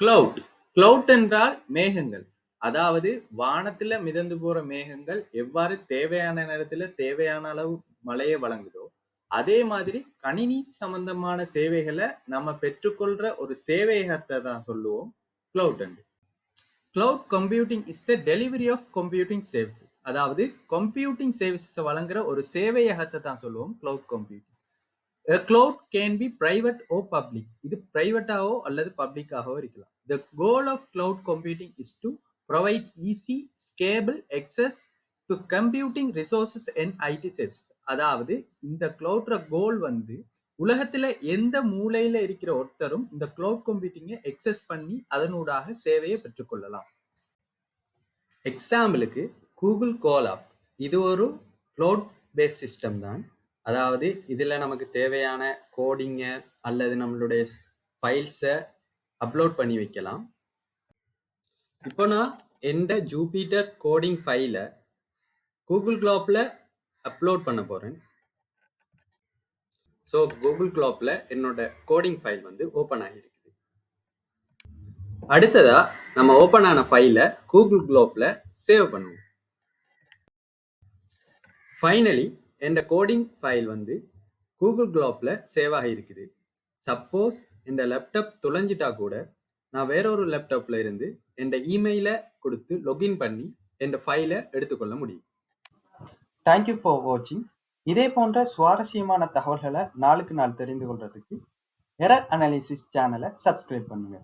Cloud cloud என்றால் மேகங்கள். அதாவது வானத்துல மிதந்து போற மேகங்கள் எவ்வாறு தேவையான நேரத்துல தேவையான அளவு மழையை வழங்குதோ அதே மாதிரி கணினி சம்பந்தமான சேவைகளை நம்ம பெற்றுக்கொள்ற ஒரு சேவையகத்தை தான் சொல்லுவோம் கிளவுட் என்று. Cloud computing is the delivery of computing services. அதாவது கம்ப்யூட்டிங் சர்வீசஸ் வழங்குற ஒரு சேவையகத்தை தான் சொல்லுவோம் cloud computing. A cloud can be private or public. இது பிரைவேட்டாவோ அல்லது பப்ளிக்காகவோ இருக்கலாம். The goal of cloud computing is to provide easy, scalable access to computing resources and IT services. அதாவது இந்த cloud கோல் வந்து உலகத்துல எந்த மூலையில இருக்கிற ஒருத்தரும் இந்த cloud computing access பண்ணி அதனூடாக சேவையை பெற்றுக்கொள்ளலாம். எக்ஸாம்பிளுக்கு கூகுள் கோலாப் இது ஒரு cloud based சிஸ்டம் தான். அதாவது இதில் நமக்கு தேவையான கோடிங்கை அல்லது நம்மளுடைய ஃபைல்ஸை அப்லோட் பண்ணி வைக்கலாம். இப்போ நான் எந்த ஜூபிட்டர் கோடிங் ஃபைலை கூகுள் கிளாப்பில் அப்லோட் பண்ண போகிறேன். ஸோ கூகுள் கிளாப்பில் என்னோட கோடிங் ஃபைல் வந்து ஓப்பன் ஆகியிருக்குது. அடுத்ததா நம்ம ஓப்பன் ஆன ஃபைலை கூகுள் கிளாப்பில் சேவ் பண்ணுவோம். ஃபைனலி என் கோடிங் ஃபைல் வந்து கூகுள் கிளாப்பில் சேவ் ஆகியிருக்குது. சப்போஸ் இந்த லேப்டாப் தொலைஞ்சிட்டா கூட நான் வேற ஒரு லேப்டாப்ல இருந்து என் இமெயிலை கொடுத்து லொகின் பண்ணி என் ஃபைலை எடுத்துக்கொள்ள முடியும். தேங்க்யூ ஃபார் வாட்சிங். இதே போன்ற சுவாரஸ்யமான தகவல்களை நாளுக்கு நாள் தெரிந்து கொள்றதுக்கு எரர் அனாலிசிஸ் சேனலை சப்ஸ்கிரைப் பண்ணுங்க.